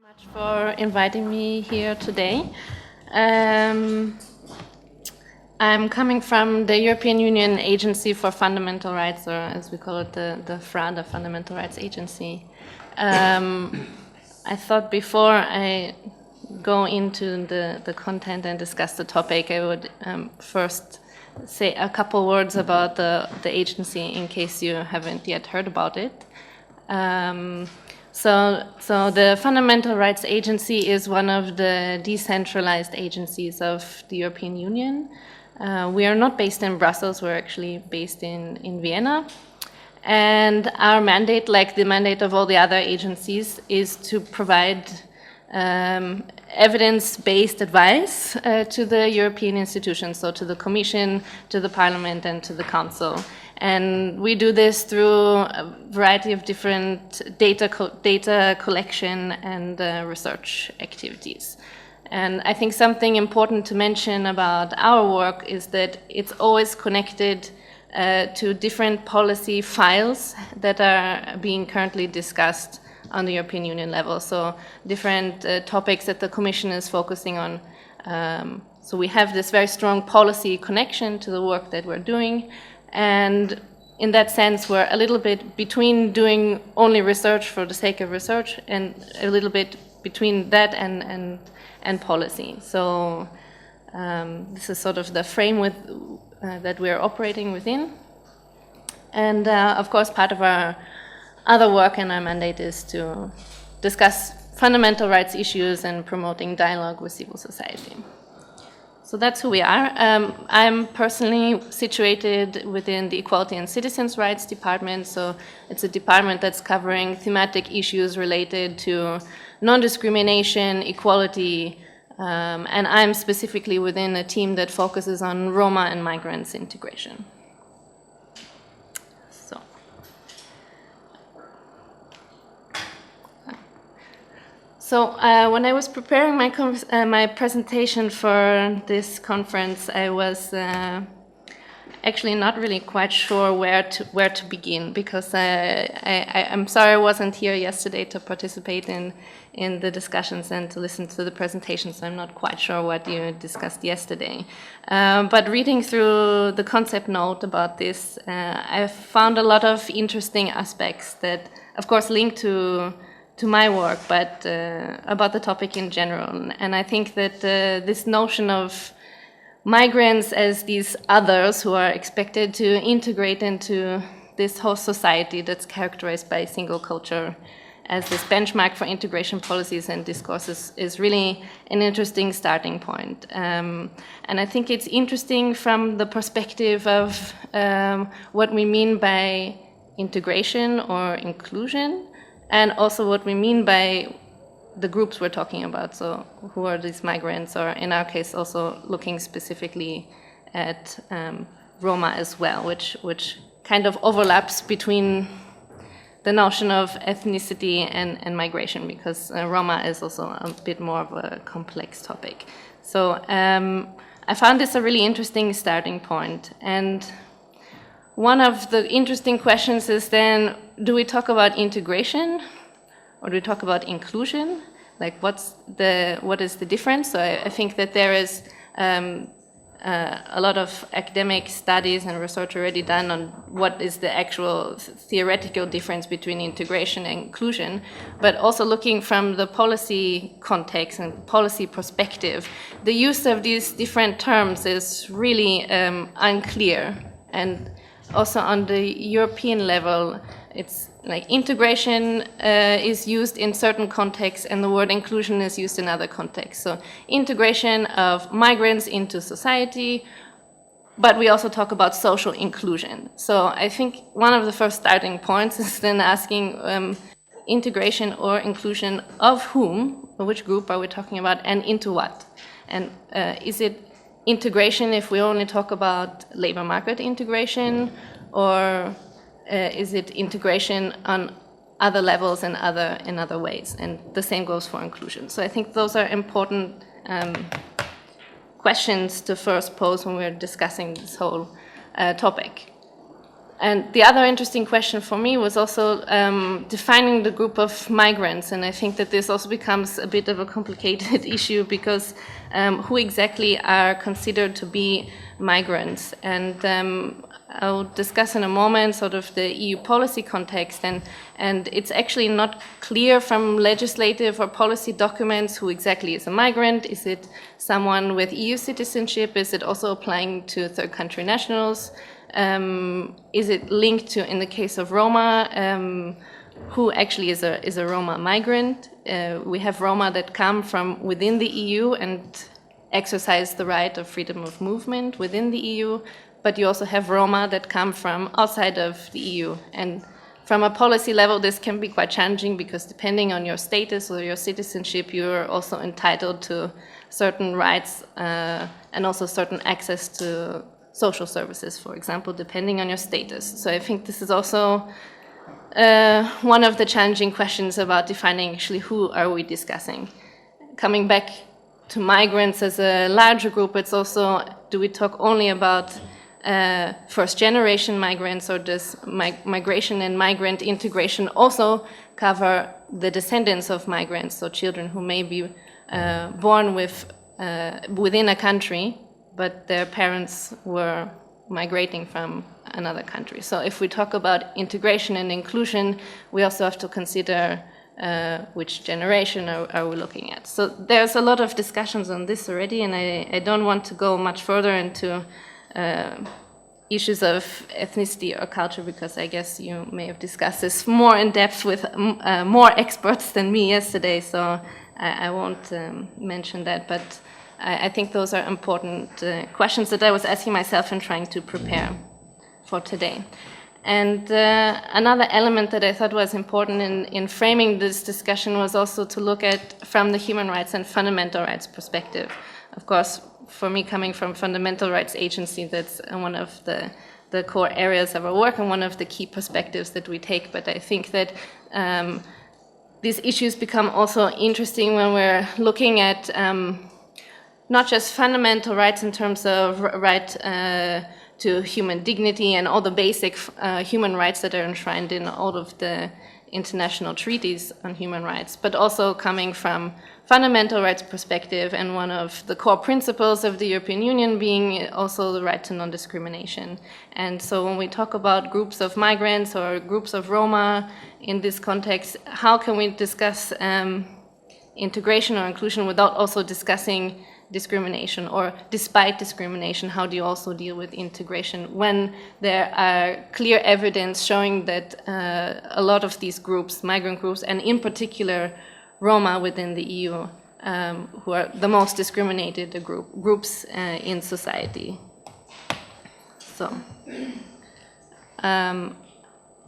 much for inviting me here today. I'm coming from the European Union Agency for Fundamental Rights, or as we call it, the FRA, the Fundamental Rights Agency. I thought before I go into the content and discuss the topic, I would first say a couple words about the agency in case you haven't yet heard about it. So the Fundamental Rights Agency is one of the decentralized agencies of the European Union. We are not based in Brussels, we're actually based in Vienna. And our mandate, like the mandate of all the other agencies, is to provide evidence-based advice to the European institutions, so to the Commission, to the Parliament, and to the Council. And we do this through a variety of different data collection and research activities. And I think something important to mention about our work is that it's always connected to different policy files that are being currently discussed on the European Union level. So different topics that the Commission is focusing on. So we have this very strong policy connection to the work that we're doing. And in that sense, we're a little bit between doing only research for the sake of research and a little bit between that and policy. So this is sort of the frame that we're operating within. And of course, part of our other work and our mandate is to discuss fundamental rights issues and promoting dialogue with civil society. So that's who we are. I'm personally situated within the Equality and Citizens' Rights Department. So it's a department that's covering thematic issues related to non-discrimination, equality, and I'm specifically within a team that focuses on Roma and migrants integration. So when I was preparing my presentation for this conference, I was actually not really quite sure where to begin, because I'm sorry I wasn't here yesterday to participate in the discussions and to listen to the presentations. So I'm not quite sure what you discussed yesterday. But reading through the concept note about this, I found a lot of interesting aspects that, of course, link to my work, but about the topic in general. And I think that this notion of migrants as these others who are expected to integrate into this host society that's characterized by a single culture as this benchmark for integration policies and discourses is really an interesting starting point. And I think it's interesting from the perspective of what we mean by integration or inclusion, and also what we mean by the groups we're talking about. So who are these migrants, or in our case also looking specifically at Roma as well, which kind of overlaps between the notion of ethnicity and migration, because Roma is also a bit more of a complex topic. So I found this a really interesting starting point. And one of the interesting questions is then, do we talk about integration or do we talk about inclusion? Like, what is the difference? So I think that there is a lot of academic studies and research already done on what is the actual theoretical difference between integration and inclusion, but also looking from the policy context and policy perspective, the use of these different terms is really unclear. And also on the European level, it's like integration is used in certain contexts and the word inclusion is used in other contexts. So integration of migrants into society, but we also talk about social inclusion. So I think one of the first starting points is then asking integration or inclusion of whom, or which group are we talking about, and into what? And is it integration if we only talk about labor market integration, or is it integration on other levels and in other ways? And the same goes for inclusion. So I think those are important questions to first pose when we're discussing this whole topic. And the other interesting question for me was also defining the group of migrants. And I think that this also becomes a bit of a complicated issue because who exactly are considered to be migrants? And I'll discuss in a moment sort of the EU policy context. And it's actually not clear from legislative or policy documents who exactly is a migrant. Is it someone with EU citizenship? Is it also applying to third country nationals? Is it linked to, in the case of Roma, who actually is a Roma migrant? We have Roma that come from within the EU and exercise the right of freedom of movement within the EU, but you also have Roma that come from outside of the EU. And from a policy level, this can be quite challenging because depending on your status or your citizenship, you're also entitled to certain rights and also certain access to social services, for example, depending on your status. So I think this is also one of the challenging questions about defining actually who are we discussing. Coming back to migrants as a larger group, it's also, do we talk only about first generation migrants, or does migration and migrant integration also cover the descendants of migrants, so children who may be born within a country but their parents were migrating from another country. So if we talk about integration and inclusion, we also have to consider which generation are we looking at. So there's a lot of discussions on this already, and I don't want to go much further into issues of ethnicity or culture, because I guess you may have discussed this more in depth with more experts than me yesterday, so I won't mention that. But I think those are important questions that I was asking myself and trying to prepare for today. And another element that I thought was important in framing this discussion was also to look at from the human rights and fundamental rights perspective. Of course, for me, coming from Fundamental Rights Agency, that's one of the core areas of our work and one of the key perspectives that we take. But I think that these issues become also interesting when we're looking at not just fundamental rights in terms of right to human dignity and all the basic human rights that are enshrined in all of the international treaties on human rights, but also coming from fundamental rights perspective, and one of the core principles of the European Union being also the right to non-discrimination. And so when we talk about groups of migrants or groups of Roma in this context, how can we discuss integration or inclusion without also discussing discrimination, or despite discrimination, how do you also deal with integration when there are clear evidence showing that a lot of these groups, migrant groups, and in particular Roma within the EU, who are the most discriminated groups in society. So,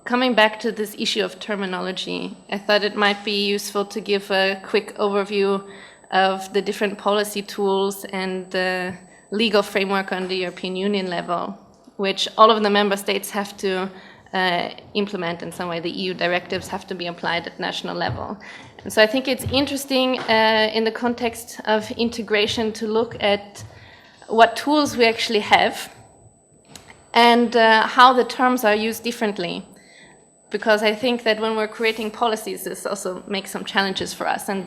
coming back to this issue of terminology, I thought it might be useful to give a quick overview of the different policy tools and the legal framework on the European Union level, which all of the member states have to implement in some way. The EU directives have to be applied at national level. And so I think it's interesting in the context of integration to look at what tools we actually have and how the terms are used differently. Because I think that when we're creating policies, this also makes some challenges for us. And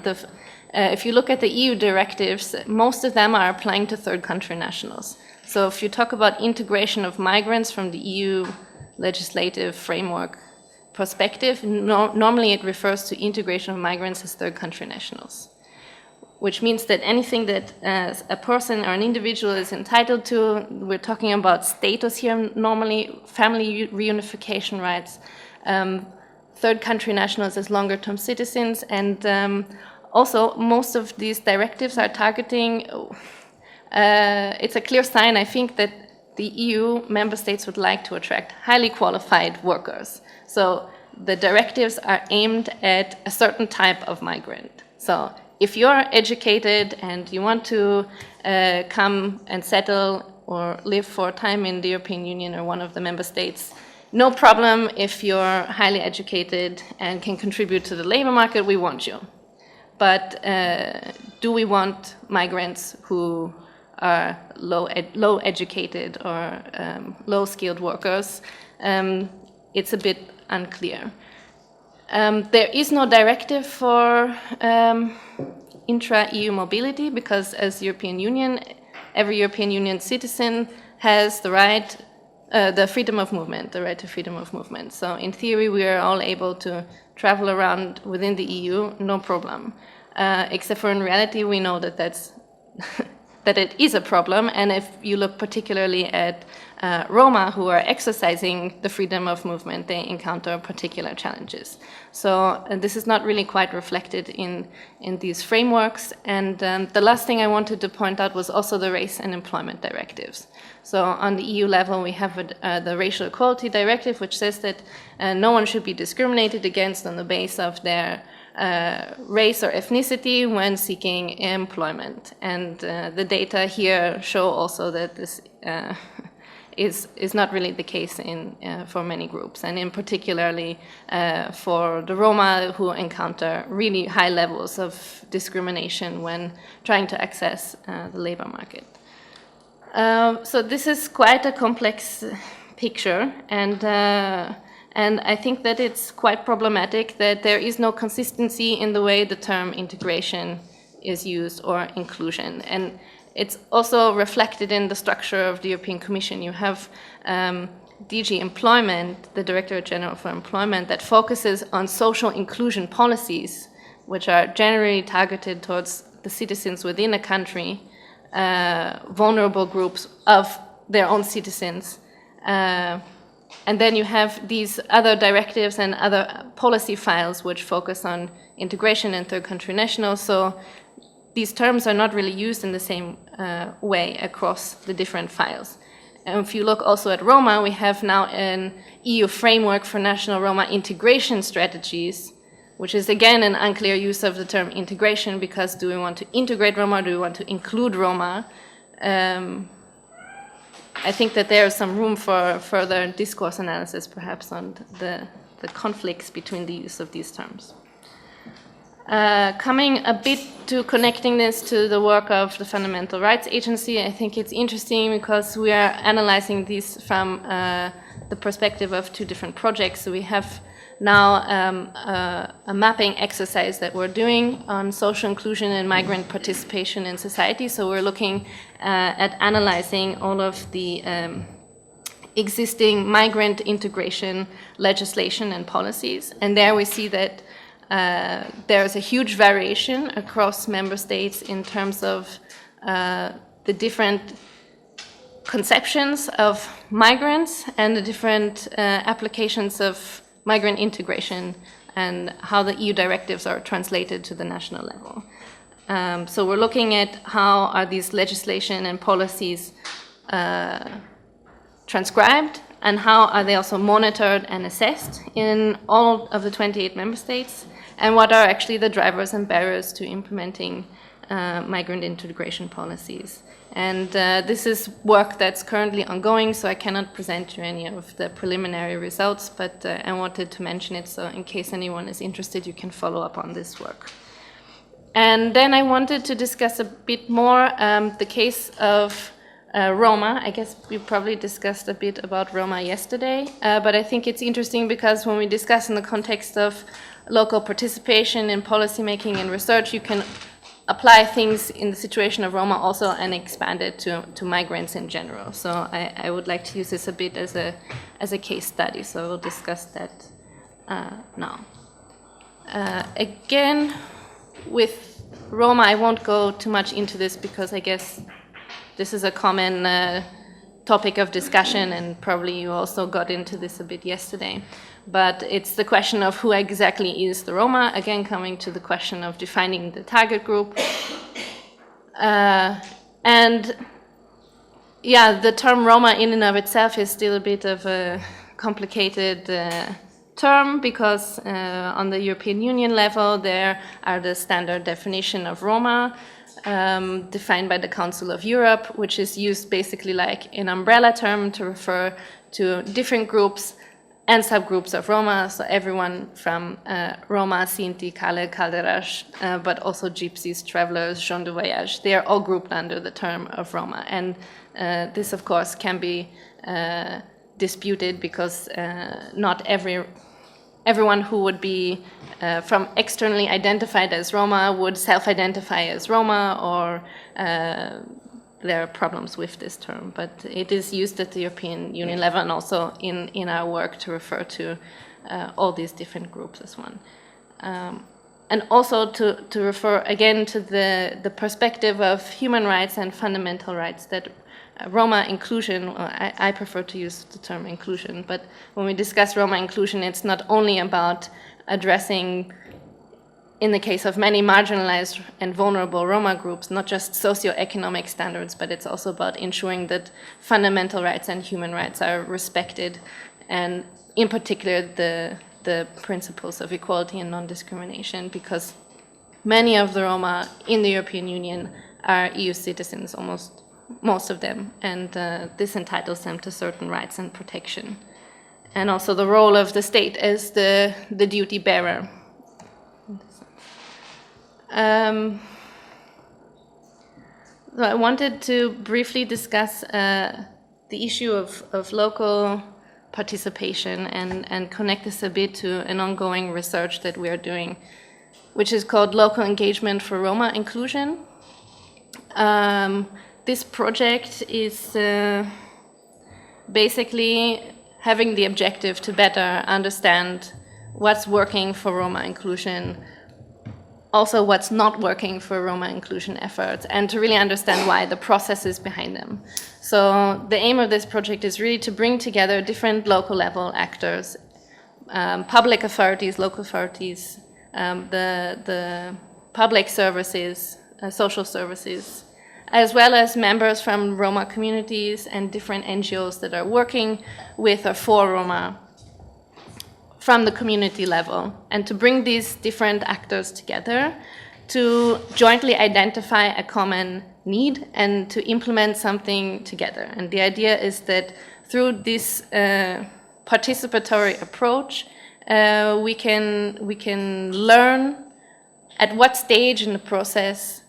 if you look at the EU directives, most of them are applying to third country nationals. So if you talk about integration of migrants from the EU legislative framework perspective, normally it refers to integration of migrants as third country nationals, which means that anything that a person or an individual is entitled to, we're talking about status here normally, family reunification rights, third country nationals as longer term citizens, and also most of these directives are targeting, it's a clear sign, I think, that the EU member states would like to attract highly qualified workers. So the directives are aimed at a certain type of migrant. So if you're educated and you want to come and settle or live for a time in the European Union or one of the member states, no problem. If you're highly educated and can contribute to the labor market, we want you. But do we want migrants who are low educated or low skilled workers it's a bit unclear. There is no directive for intra-EU mobility because as European Union, every European Union citizen has the right, the freedom of movement, the right to freedom of movement. So in theory, we are all able to travel around within the EU, no problem. Except for in reality, we know that that it is a problem. And if you look particularly at Roma who are exercising the freedom of movement, they encounter particular challenges. So this is not really quite reflected in these frameworks. And the last thing I wanted to point out was also the race and employment directives. So on the EU level, we have the Racial Equality Directive, which says that no one should be discriminated against on the basis of their race or ethnicity when seeking employment. And the data here show also that this is not really the case for many groups, and in particularly for the Roma, who encounter really high levels of discrimination when trying to access the labor market. So this is quite a complex picture, and I think that it's quite problematic that there is no consistency in the way the term integration is used or inclusion. And it's also reflected in the structure of the European Commission. You have DG Employment, the Directorate General for Employment, that focuses on social inclusion policies, which are generally targeted towards the citizens within a country, vulnerable groups of their own citizens. And then you have these other directives and other policy files which focus on integration and third country nationals. So these terms are not really used in the same way across the different files. And if you look also at Roma, we have now an EU framework for national Roma integration strategies, which is again an unclear use of the term integration, because do we want to integrate Roma, or do we want to include Roma? I think that there is some room for further discourse analysis, perhaps, on the conflicts between the use of these terms. Coming a bit to connecting this to the work of the Fundamental Rights Agency, I think it's interesting because we are analyzing these from the perspective of two different projects. So we have now a mapping exercise that we're doing on social inclusion and migrant participation in society. So we're looking at analyzing all of the existing migrant integration legislation and policies. And there we see that there's a huge variation across member states in terms of the different conceptions of migrants and the different applications of migrant integration and how the EU directives are translated to the national level. So we're looking at how are these legislation and policies transcribed, and how are they also monitored and assessed in all of the 28 member states, and what are actually the drivers and barriers to implementing migrant integration policies. And this is work that's currently ongoing, so I cannot present you any of the preliminary results, but I wanted to mention it, so in case anyone is interested, you can follow up on this work. And then I wanted to discuss a bit more the case of Roma. I guess we probably discussed a bit about Roma yesterday, but I think it's interesting because when we discuss in the context of local participation in policymaking and research, you can apply things in the situation of Roma also and expand it to migrants in general. So I would like to use this a bit as a case study, so we'll discuss that now. Again, with Roma, I won't go too much into this because I guess this is a common topic of discussion, and probably you also got into this a bit yesterday. But it's the question of who exactly is the Roma, again coming to the question of defining the target group. And yeah, the term Roma in and of itself is still a bit of a complicated term, because on the European Union level there are the standard definition of Roma, defined by the Council of Europe, which is used basically like an umbrella term to refer to different groups and subgroups of Roma, so everyone from Roma, Sinti, Kale, Calderash, but also gypsies, travelers, gens de voyage. They are all grouped under the term of Roma. And this, of course, can be disputed because not everyone who would be from externally identified as Roma would self-identify as Roma, or there are problems with this term. But it is used at the European Union level and also in our work to refer to all these different groups as one. And also to refer again to the perspective of human rights and fundamental rights, that Roma inclusion, I prefer to use the term inclusion, but when we discuss Roma inclusion, it's not only about addressing, in the case of many marginalized and vulnerable Roma groups, not just socioeconomic standards, but it's also about ensuring that fundamental rights and human rights are respected, and in particular the principles of equality and non-discrimination, because many of the Roma in the European Union are EU citizens, most of them, and this entitles them to certain rights and protection. And also the role of the state as the duty bearer. So I wanted to briefly discuss the issue of local participation and connect this a bit to an ongoing research that we are doing, which is called Local Engagement for Roma Inclusion. This project is basically having the objective to better understand what's working for Roma inclusion, also what's not working for Roma inclusion efforts, and to really understand why, the processes behind them. So the aim of this project is really to bring together different local level actors, public authorities, local authorities, the public services, social services, as well as members from Roma communities and different NGOs that are working with or for Roma from the community level, and to bring these different actors together to jointly identify a common need and to implement something together. And the idea is that through this participatory approach, we can learn at what stage in the process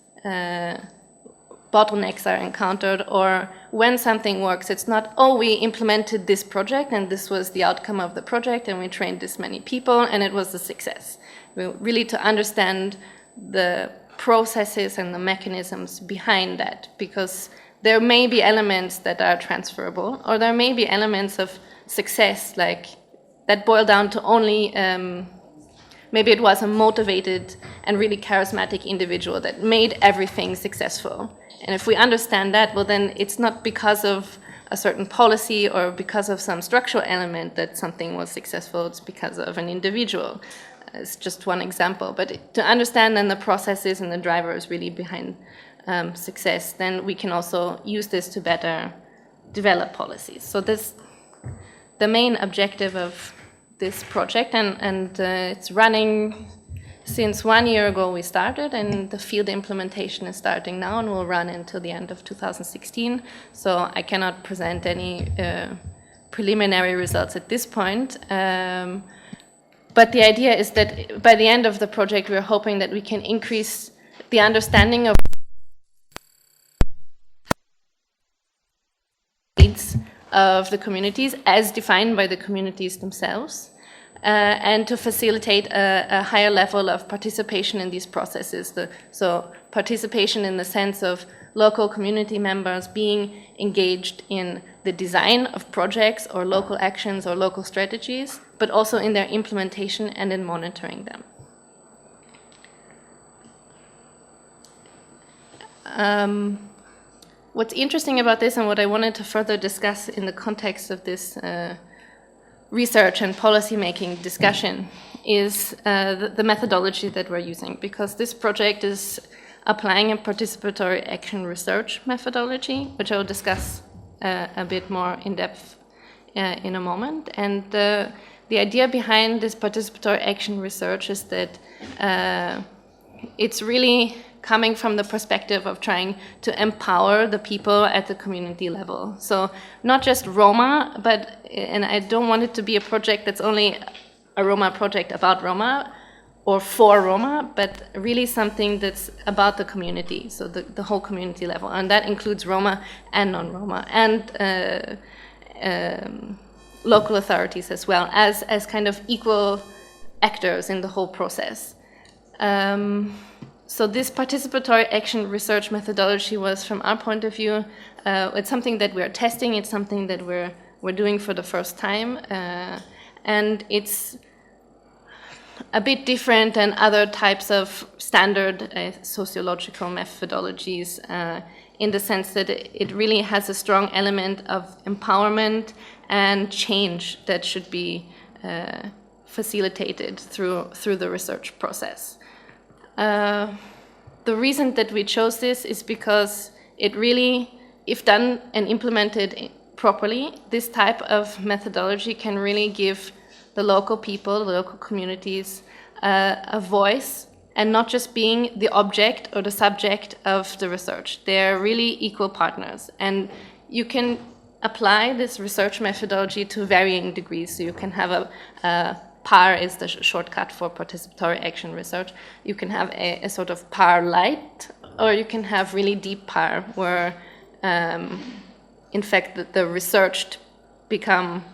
bottlenecks are encountered, or when something works. It's not, oh, we implemented this project and this was the outcome of the project and we trained this many people and it was a success. Really to understand the processes and the mechanisms behind that, because there may be elements that are transferable, or there may be elements of success like that boil down to only maybe it was a motivated and really charismatic individual that made everything successful. And if we understand that, well, then it's not because of a certain policy or because of some structural element that something was successful, it's because of an individual. It's just one example. But to understand then the processes and the drivers really behind success, then we can also use this to better develop policies. So the main objective of this project, and it's running since 1 year ago we started, and the field implementation is starting now and will run until the end of 2016. So I cannot present any preliminary results at this point. But the idea is that by the end of the project, we're hoping that we can increase the understanding of needs of the communities as defined by the communities themselves. And to facilitate a higher level of participation in these processes. So participation in the sense of local community members being engaged in the design of projects or local actions or local strategies, but also in their implementation and in monitoring them. What's interesting about this, and what I wanted to further discuss in the context of this research and policy-making discussion, is the methodology that we're using, because this project is applying a participatory action research methodology, which I will discuss a bit more in depth in a moment. And the idea behind this participatory action research is that it's really coming from the perspective of trying to empower the people at the community level. So not just Roma, and I don't want it to be a project that's only a Roma project about Roma or for Roma, but really something that's about the community, so the whole community level. And that includes Roma and non-Roma, and local authorities as well, as kind of equal actors in the whole process. So this participatory action research methodology was, from our point of view, it's something that we're testing, it's something that we're doing for the first time, and it's a bit different than other types of standard sociological methodologies in the sense that it really has a strong element of empowerment and change that should be facilitated through the research process. The reason that we chose this is because it really, if done and implemented properly, this type of methodology can really give the local people, the local communities, a voice, and not just being the object or the subject of the research. They're really equal partners. And you can apply this research methodology to varying degrees. So you can have a PAR is the shortcut for participatory action research. You can have a sort of PAR light, or you can have really deep PAR, where in fact the researched become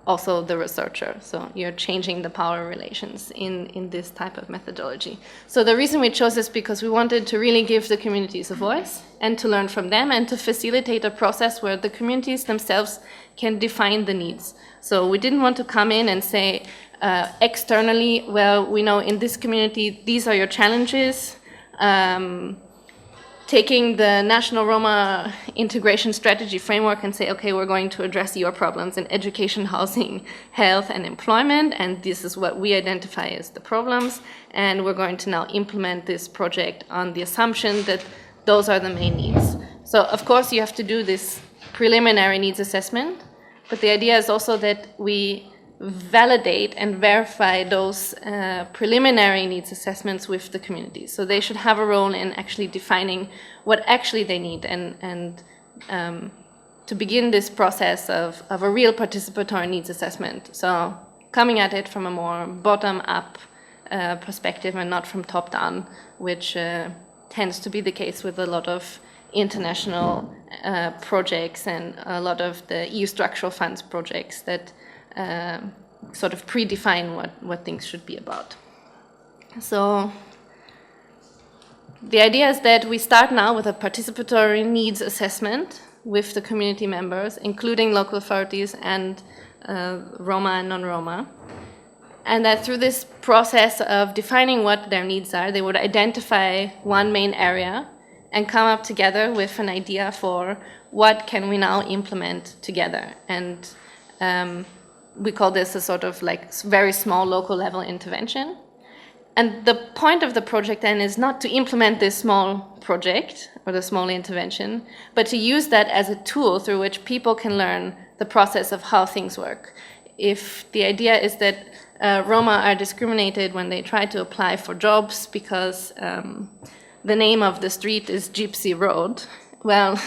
also the researcher. So you're changing the power relations in this type of methodology. So the reason we chose this because we wanted to really give the communities a voice and to learn from them and to facilitate a process where the communities themselves can define the needs. So we didn't want to come in and say externally, well, we know in this community these are your challenges. Taking the national Roma integration strategy framework and say, okay, we're going to address your problems in education, housing, health, and employment, and this is what we identify as the problems, and we're going to now implement this project on the assumption that those are the main needs. So, of course, you have to do this preliminary needs assessment, but the idea is also that we validate and verify those preliminary needs assessments with the community. So they should have a role in actually defining what actually they need and to begin this process of a real participatory needs assessment. So coming at it from a more bottom-up perspective and not from top-down, which tends to be the case with a lot of international projects and a lot of the EU structural funds projects that sort of predefine what things should be about. So the idea is that we start now with a participatory needs assessment with the community members, including local authorities and Roma and non-Roma. And that through this process of defining what their needs are, they would identify one main area and come up together with an idea for what can we now implement together. And we call this a sort of like very small local level intervention. And the point of the project then is not to implement this small project or the small intervention, but to use that as a tool through which people can learn the process of how things work. If the idea is that Roma are discriminated when they try to apply for jobs because the name of the street is Gypsy Road, well,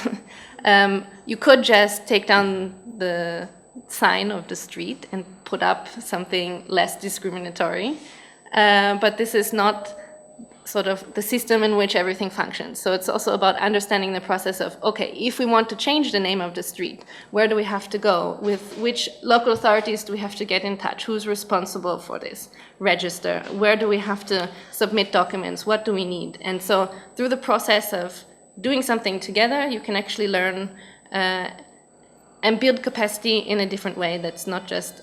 you could just take down the sign of the street and put up something less discriminatory. But this is not sort of the system in which everything functions. So it's also about understanding the process of, okay, if we want to change the name of the street, where do we have to go? With which local authorities do we have to get in touch? Who's responsible for this? Register. Where do we have to submit documents? What do we need? And so through the process of doing something together, you can actually learn and build capacity in a different way. That's not just,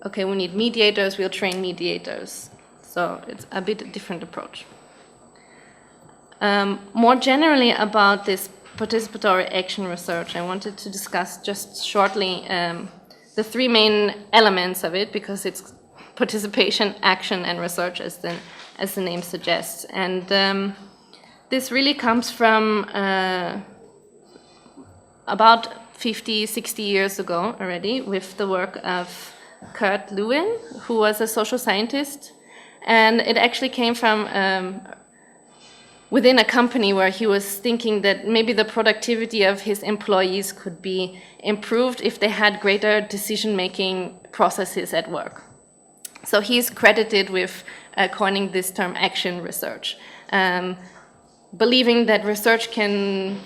okay, we need mediators, we'll train mediators. So it's a bit different approach. More generally about this participatory action research, I wanted to discuss just shortly the three main elements of it, because it's participation, action, and research, as the name suggests. And this really comes from about 50, 60 years ago already, with the work of Kurt Lewin, who was a social scientist. And it actually came from within a company where he was thinking that maybe the productivity of his employees could be improved if they had greater decision-making processes at work. So he's credited with coining this term action research, believing that research can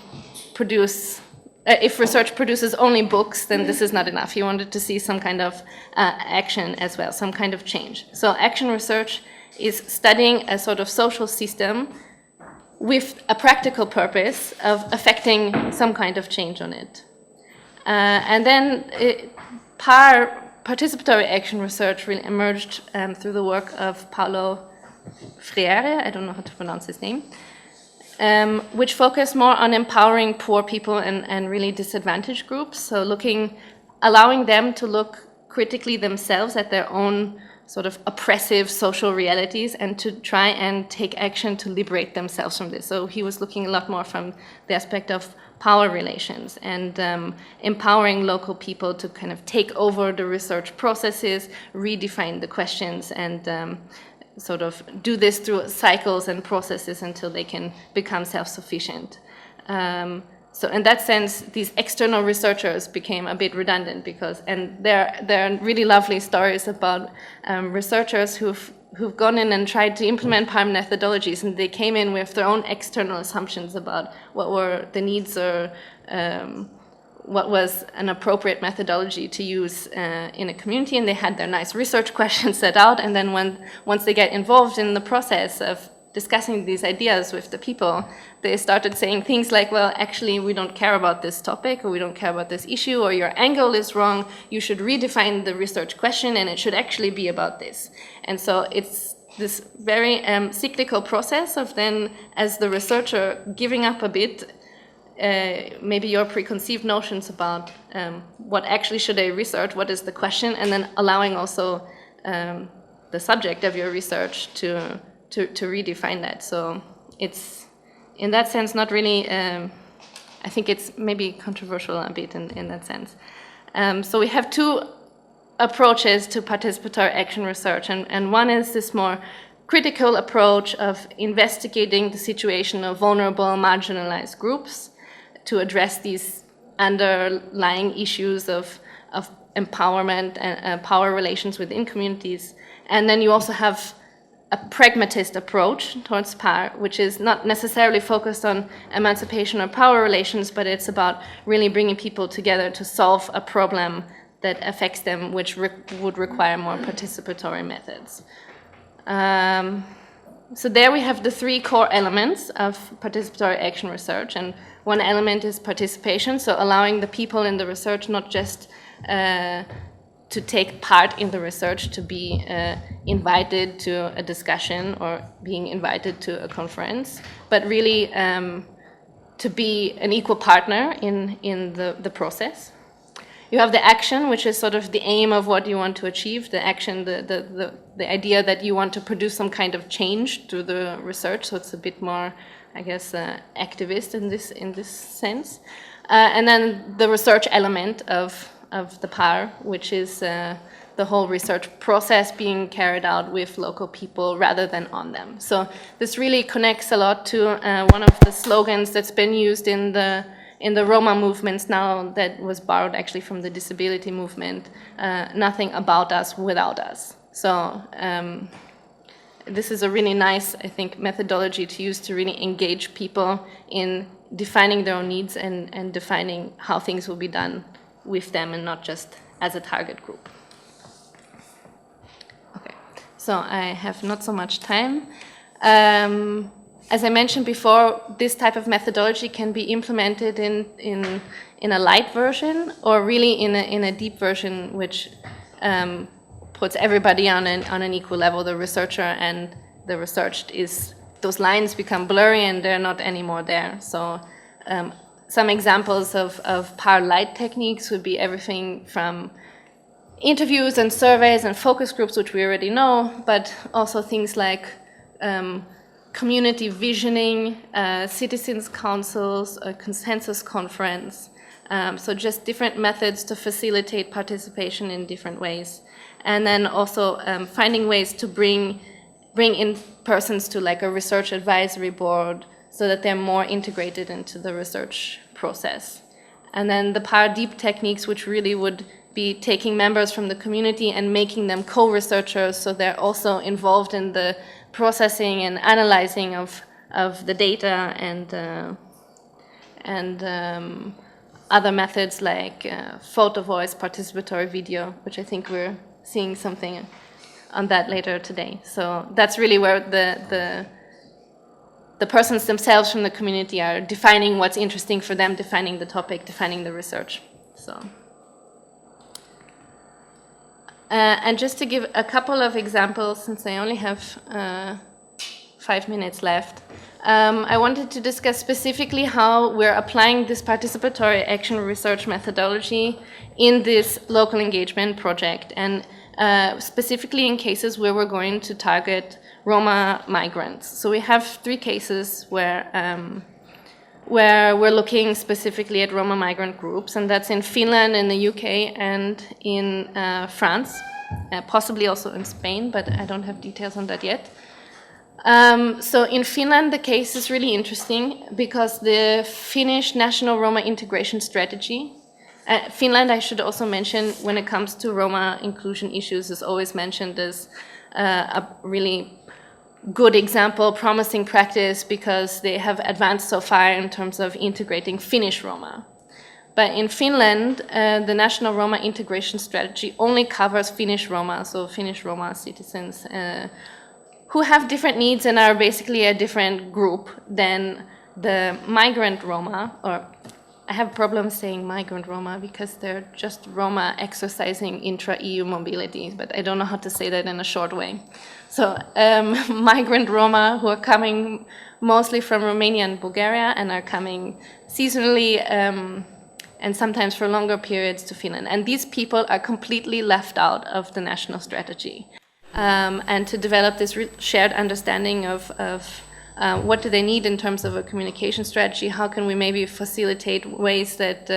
produce if research produces only books, then this is not enough. He wanted to see some kind of action as well, some kind of change. So action research is studying a sort of social system with a practical purpose of affecting some kind of change on it. And then participatory action research really emerged through the work of Paulo Freire, I don't know how to pronounce his name, which focused more on empowering poor people and really disadvantaged groups. So allowing them to look critically themselves at their own sort of oppressive social realities and to try and take action to liberate themselves from this. So he was looking a lot more from the aspect of power relations and empowering local people to kind of take over the research processes, redefine the questions, and sort of do this through cycles and processes until they can become self-sufficient. So in that sense, these external researchers became a bit redundant and there are really lovely stories about researchers who've gone in and tried to implement PAR methodologies, and they came in with their own external assumptions about what were the needs or what was an appropriate methodology to use in a community, and they had their nice research questions set out, and then once they get involved in the process of discussing these ideas with the people, they started saying things like, well, actually, we don't care about this topic, or we don't care about this issue, or your angle is wrong, you should redefine the research question, and it should actually be about this. And so it's this very cyclical process of then, as the researcher, giving up a bit maybe your preconceived notions about what actually should I research, what is the question, and then allowing also the subject of your research to redefine that. So it's, in that sense, not really, I think it's maybe controversial a bit in that sense. So we have two approaches to participatory action research, and one is this more critical approach of investigating the situation of vulnerable, marginalized groups to address these underlying issues of empowerment and power relations within communities. And then you also have a pragmatist approach towards PAR, which is not necessarily focused on emancipation or power relations, but it's about really bringing people together to solve a problem that affects them, which would require more participatory methods. So there we have the three core elements of participatory action research, and one element is participation, so allowing the people in the research not just to take part in the research, to be invited to a discussion or being invited to a conference, but really to be an equal partner in the process. You have the action, which is sort of the aim of what you want to achieve, the action, the idea that you want to produce some kind of change through the research, so it's a bit more, I guess, activist in this sense. And then the research element of the PAR, which is the whole research process being carried out with local people rather than on them. So this really connects a lot to one of the slogans that's been used in the Roma movements now, that was borrowed actually from the disability movement, nothing about us without us. So this is a really nice, I think, methodology to use to really engage people in defining their own needs and defining how things will be done with them and not just as a target group. Okay, so I have not so much time. As I mentioned before, this type of methodology can be implemented in a light version or really in a deep version, which puts everybody on an equal level. The researcher and the researched those lines become blurry and they're not anymore there. So some examples of PAR light techniques would be everything from interviews and surveys and focus groups, which we already know, but also things like community visioning, citizens' councils, a consensus conference. So just different methods to facilitate participation in different ways. And then also finding ways to bring in persons to like a research advisory board so that they're more integrated into the research process. And then the PAR deep techniques, which really would be taking members from the community and making them co-researchers, so they're also involved in the processing and analyzing of the data and other methods like photo voice, participatory video, which I think we're seeing something on that later today. So that's really where the persons themselves from the community are defining what's interesting for them, defining the topic, defining the research. So, and just to give a couple of examples, since I only have 5 minutes left, I wanted to discuss specifically how we're applying this participatory action research methodology in this local engagement project, and specifically in cases where we're going to target Roma migrants. So we have 3 cases where we're looking specifically at Roma migrant groups, and that's in Finland, in the UK, and in France, possibly also in Spain, but I don't have details on that yet. So in Finland, the case is really interesting because the Finnish National Roma Integration Strategy, Finland, I should also mention, when it comes to Roma inclusion issues, is always mentioned as a really good example, promising practice, because they have advanced so far in terms of integrating Finnish Roma. But in Finland, the National Roma Integration Strategy only covers Finnish Roma, so Finnish Roma citizens who have different needs and are basically a different group than the migrant Roma, or I have problems saying migrant Roma because they're just Roma exercising intra-EU mobility, but I don't know how to say that in a short way. So migrant Roma who are coming mostly from Romania and Bulgaria and are coming seasonally and sometimes for longer periods to Finland. And these people are completely left out of the national strategy. And to develop this shared understanding of what do they need in terms of a communication strategy, how can we maybe facilitate ways that,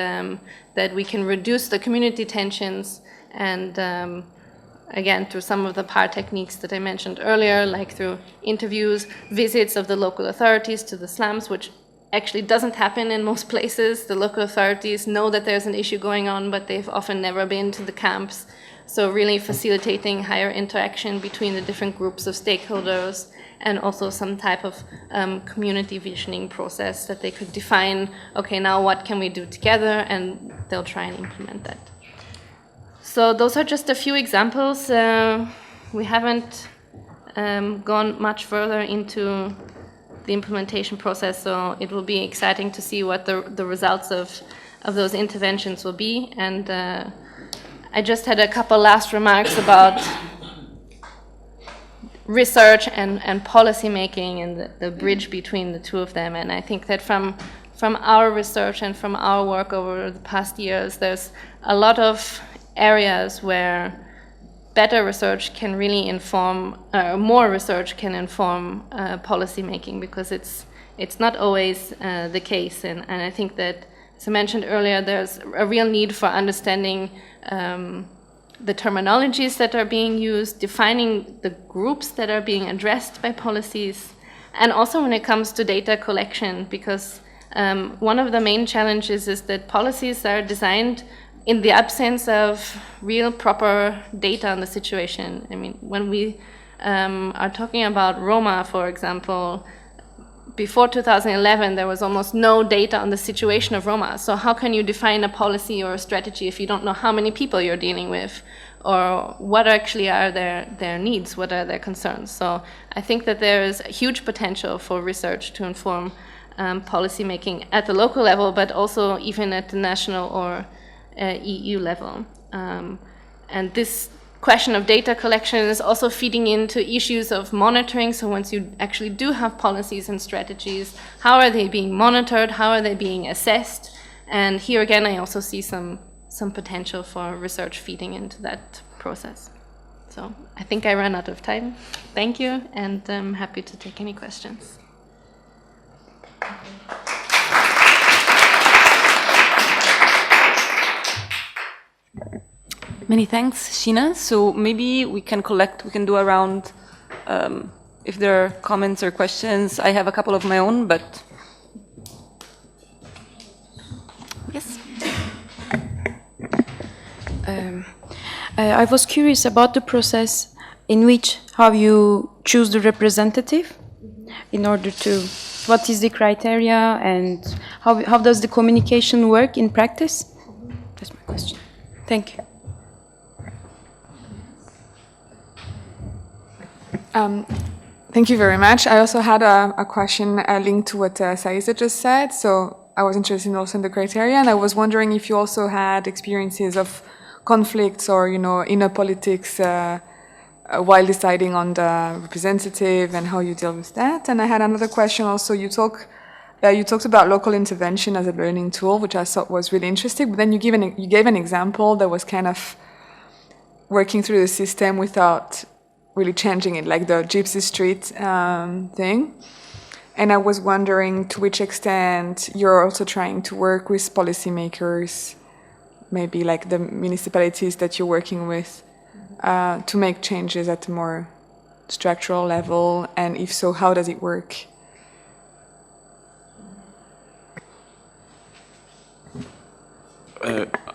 that we can reduce the community tensions, and again, through some of the power techniques that I mentioned earlier, like through interviews, visits of the local authorities to the slums, which actually doesn't happen in most places. The local authorities know that there's an issue going on, but they've often never been to the camps. So really facilitating higher interaction between the different groups of stakeholders, and also some type of community visioning process that they could define, okay, now what can we do together, and they'll try and implement that. So those are just a few examples. We haven't gone much further into the implementation process, so it will be exciting to see what the results of those interventions will be. And I just had a couple last remarks about research and policy making and the bridge between the two of them. And I think that from our research and from our work over the past years, there's a lot of areas where better research can really inform, more research can inform policy making, because it's not always the case. And I think that, as I mentioned earlier, there's a real need for understanding the terminologies that are being used, defining the groups that are being addressed by policies, and also when it comes to data collection, because one of the main challenges is that policies are designed in the absence of real proper data on the situation. I mean, when we are talking about Roma, for example, before 2011, there was almost no data on the situation of Roma. So how can you define a policy or a strategy if you don't know how many people you're dealing with, or what actually are their needs, what are their concerns? So I think that there is a huge potential for research to inform policy making at the local level, but also even at the national or EU level. And this question of data collection is also feeding into issues of monitoring. So once you actually do have policies and strategies, how are they being monitored? How are they being assessed? And here again, I also see some potential for research feeding into that process. So I think I ran out of time. Thank you, and I'm happy to take any questions. Many thanks, Sheena. So maybe we can do a round if there are comments or questions. I have a couple of my own, but yes. I was curious about the process in which how you choose the representative in order to what is the criteria and how does the communication work in practice? That's my question. Thank you. Thank you very much. I also had a question linked to what Saiza just said. So I was interested also in the criteria, and I was wondering if you also had experiences of conflicts or, inner politics while deciding on the representative and how you deal with that. And I had another question also. You talked about local intervention as a learning tool, which I thought was really interesting. But then you gave an example that was kind of working through the system without really changing it, like the Gypsy Street thing. And I was wondering to which extent you're also trying to work with policymakers, maybe like the municipalities that you're working with, to make changes at a more structural level, and if so, how does it work?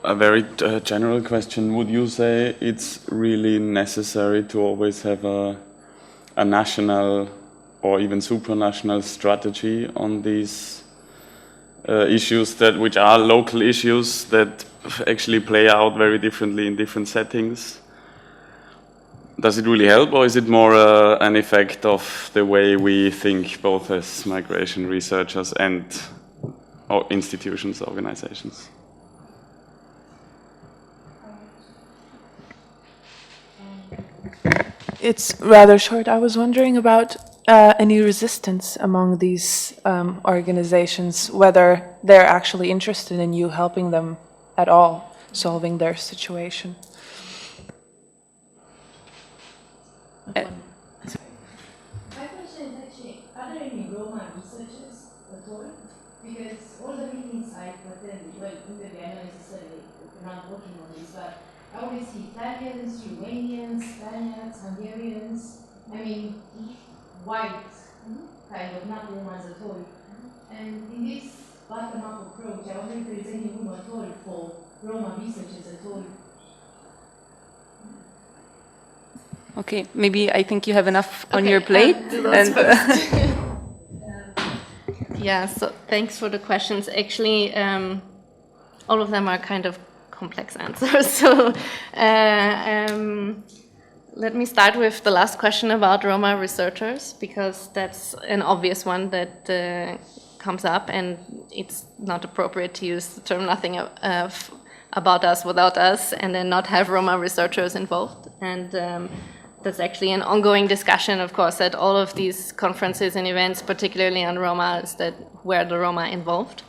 A very general question. Would you say it's really necessary to always have a national or even supranational strategy on these issues which are local issues that actually play out very differently in different settings? Does it really help, or is it more an effect of the way we think, both as migration researchers and institutions, organizations? It's rather short. I was wondering about any resistance among these organizations, whether they're actually interested in you helping them at all, solving their situation. My question is actually, are there any Roma researchers at all? Because all the meetings I attend, well, maybe I'm not necessarily not working on this, but I always see Italians, Romanians, Spaniards, Hungarians, I mean, white, kind of, not Romans at all. And in this bottom-up approach, I wonder if there is any room at all for Roma researchers at all. Okay, maybe I think you have enough on your plate. Yeah, so thanks for the questions. Actually, all of them are kind of complex answers. So let me start with the last question about Roma researchers, because that's an obvious one that comes up, and it's not appropriate to use the term nothing about us without us and then not have Roma researchers involved. And that's actually an ongoing discussion, of course, at all of these conferences and events, particularly on Roma, is that where the Roma involved.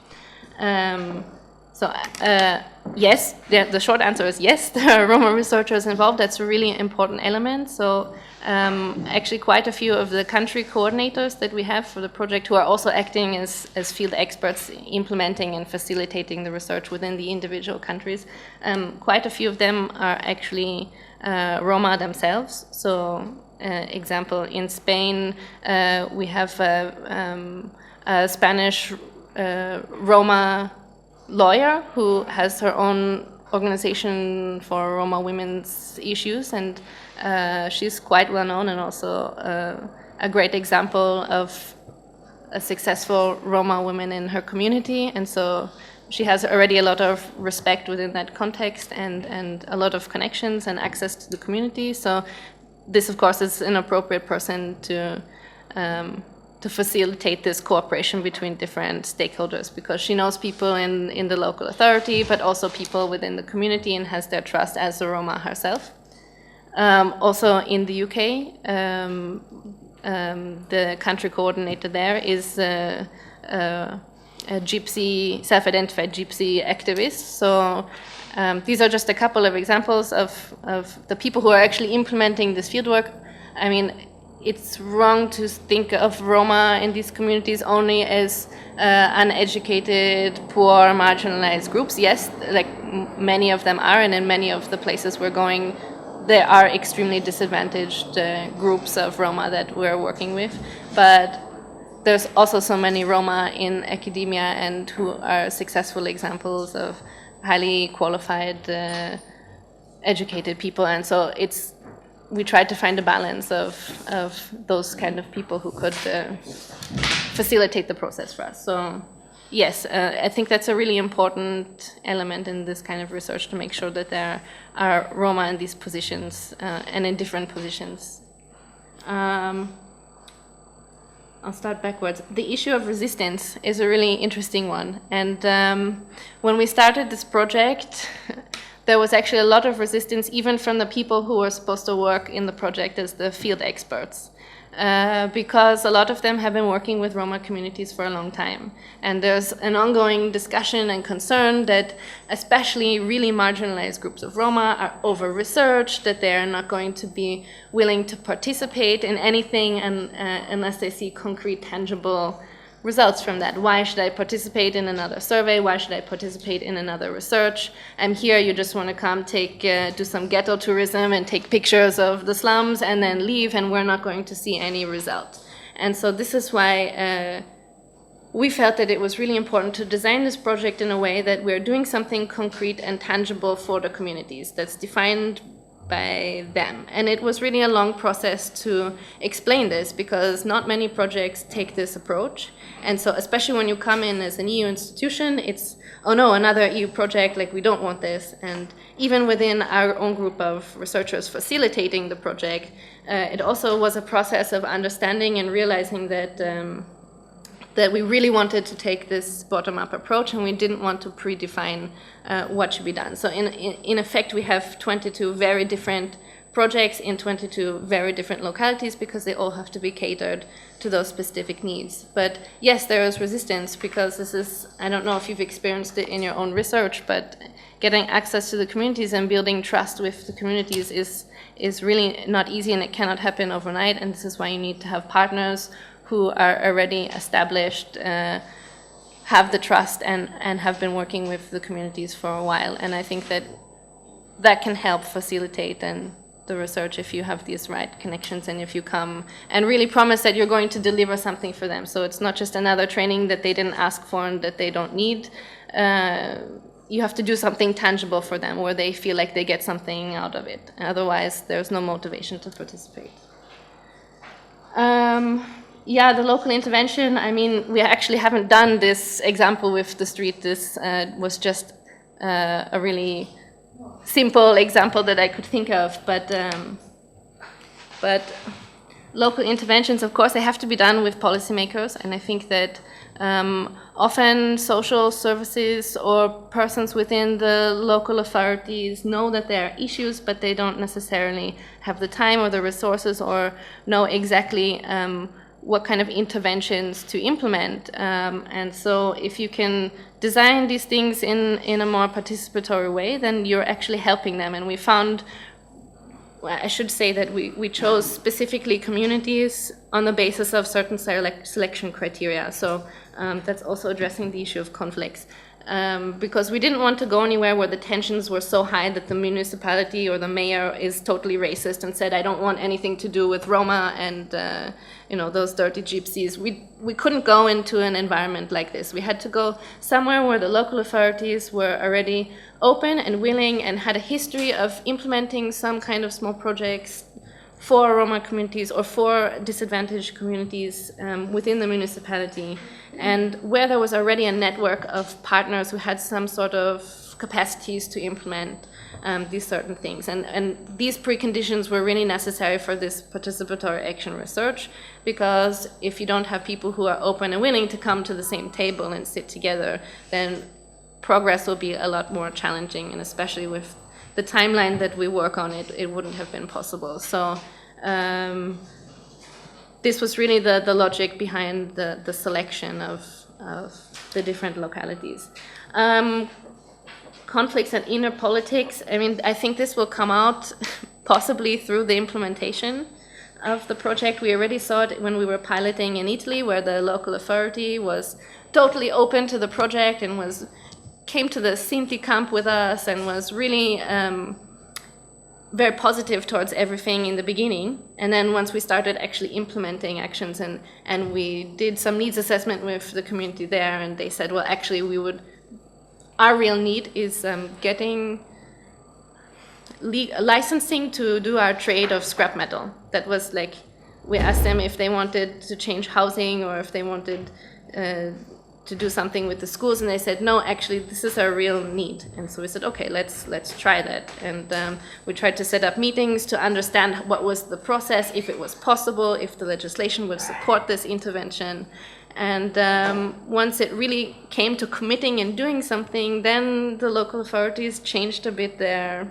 Yes, the short answer is yes, there are Roma researchers involved. That's a really important element. So actually quite a few of the country coordinators that we have for the project who are also acting as field experts, implementing and facilitating the research within the individual countries. Quite a few of them are actually Roma themselves. So example, in Spain, we have a Spanish Roma lawyer who has her own organization for Roma women's issues, and she's quite well known and also a great example of a successful Roma woman in her community. And so she has already a lot of respect within that context and a lot of connections and access to the community. So this, of course, is an appropriate person to facilitate this cooperation between different stakeholders, because she knows people in the local authority, but also people within the community, and has their trust as a Roma herself. Also in the UK, the country coordinator there is a gypsy, self-identified gypsy activist. So these are just a couple of examples of the people who are actually implementing this fieldwork. I mean, it's wrong to think of Roma in these communities only as uneducated, poor, marginalized groups. Yes, like many of them are, and in many of the places we're going, there are extremely disadvantaged groups of Roma that we're working with. But there's also so many Roma in academia and who are successful examples of highly qualified, educated people. And so we tried to find a balance of those kind of people who could facilitate the process for us. So yes, I think that's a really important element in this kind of research, to make sure that there are Roma in these positions and in different positions. I'll start backwards. The issue of resistance is a really interesting one. And when we started this project, there was actually a lot of resistance, even from the people who were supposed to work in the project as the field experts. Because a lot of them have been working with Roma communities for a long time. And there's an ongoing discussion and concern that especially really marginalized groups of Roma are over-researched, that they're not going to be willing to participate in anything unless they see concrete, tangible results from that. Why should I participate in another survey? Why should I participate in another research? I'm here, you just want to come do some ghetto tourism and take pictures of the slums and then leave, and we're not going to see any result. And so this is why we felt that it was really important to design this project in a way that we're doing something concrete and tangible for the communities that's defined by them. And it was really a long process to explain this, because not many projects take this approach. And so especially when you come in as an EU institution, it's, oh no, another EU project, like we don't want this. And even within our own group of researchers facilitating the project, it also was a process of understanding and realizing that that we really wanted to take this bottom-up approach, and we didn't want to predefine what should be done. So in effect, we have 22 very different projects in 22 very different localities, because they all have to be catered to those specific needs. But yes, there is resistance, because this is, I don't know if you've experienced it in your own research, but getting access to the communities and building trust with the communities is really not easy, and it cannot happen overnight. And this is why you need to have partners who are already established, have the trust, and have been working with the communities for a while. And I think that can help facilitate then the research, if you have these right connections and if you come and really promise that you're going to deliver something for them. So it's not just another training that they didn't ask for and that they don't need. You have to do something tangible for them, where they feel like they get something out of it. Otherwise, there's no motivation to participate. Yeah, the local intervention, I mean, we actually haven't done this example with the street. This was just a really simple example that I could think of. But local interventions, of course, they have to be done with policymakers. And I think that often social services or persons within the local authorities know that there are issues, but they don't necessarily have the time or the resources or know exactly what kind of interventions to implement. And so if you can design these things in a more participatory way, then you're actually helping them. And we found, well, I should say that we chose specifically communities on the basis of certain selection criteria. So that's also addressing the issue of conflicts. Because we didn't want to go anywhere where the tensions were so high that the municipality or the mayor is totally racist and said, I don't want anything to do with Roma and those dirty gypsies. We couldn't go into an environment like this. We had to go somewhere where the local authorities were already open and willing and had a history of implementing some kind of small projects for Roma communities or for disadvantaged communities within the municipality, and where there was already a network of partners who had some sort of capacities to implement these certain things. And these preconditions were really necessary for this participatory action research, because if you don't have people who are open and willing to come to the same table and sit together, then progress will be a lot more challenging, and especially with the timeline that we work on, it wouldn't have been possible. So this was really the logic behind the selection of the different localities. Conflicts and inner politics, I mean, I think this will come out possibly through the implementation of the project. We already saw it when we were piloting in Italy, where the local authority was totally open to the project and came to the Sinti camp with us and was really very positive towards everything in the beginning. And then once we started actually implementing actions and we did some needs assessment with the community there, and they said, well, actually our real need is getting licensing to do our trade of scrap metal. That was like we asked them if they wanted to change housing or if they wanted to do something with the schools, and they said, no, actually, this is our real need. And so we said, okay, let's try that. And we tried to set up meetings to understand what was the process, if it was possible, if the legislation would support this intervention. And once it really came to committing and doing something, then the local authorities changed a bit their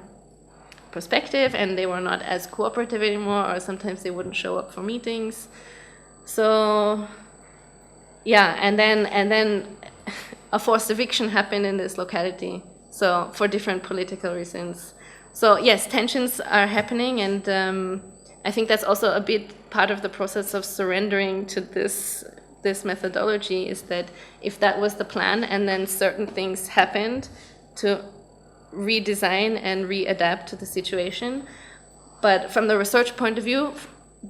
perspective, and they were not as cooperative anymore, or sometimes they wouldn't show up for meetings. So yeah, and then a forced eviction happened in this locality, so for different political reasons. So yes, tensions are happening, and I think that's also a bit part of the process of surrendering to this methodology, is that if that was the plan and then certain things happened, to redesign and readapt to the situation. But from the research point of view,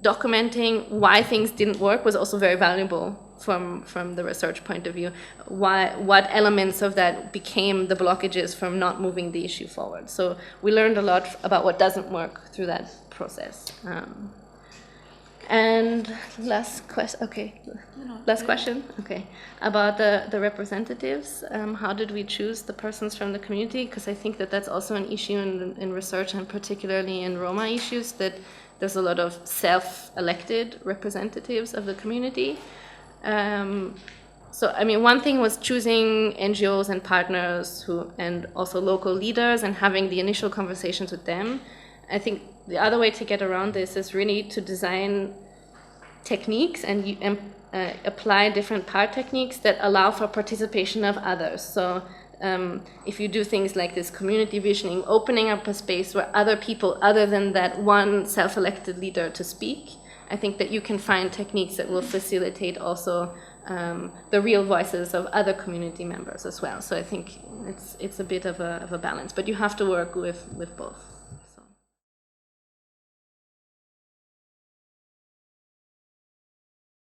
documenting why things didn't work was also very valuable from the research point of view. What elements of that became the blockages from not moving the issue forward. So we learned a lot about what doesn't work through that process. And last question, okay. Last question, okay. About the representatives, how did we choose the persons from the community? Because I think that that's also an issue in research, and particularly in Roma issues, that there's a lot of self-elected representatives of the community. So, I mean, one thing was choosing NGOs and partners and also local leaders and having the initial conversations with them. I think the other way to get around this is really to design techniques and apply different part techniques that allow for participation of others. So if you do things like this community visioning, opening up a space where other people, other than that one self-elected leader to speak, I think that you can find techniques that will facilitate also the real voices of other community members as well. So I think it's a bit of a balance, but you have to work with both.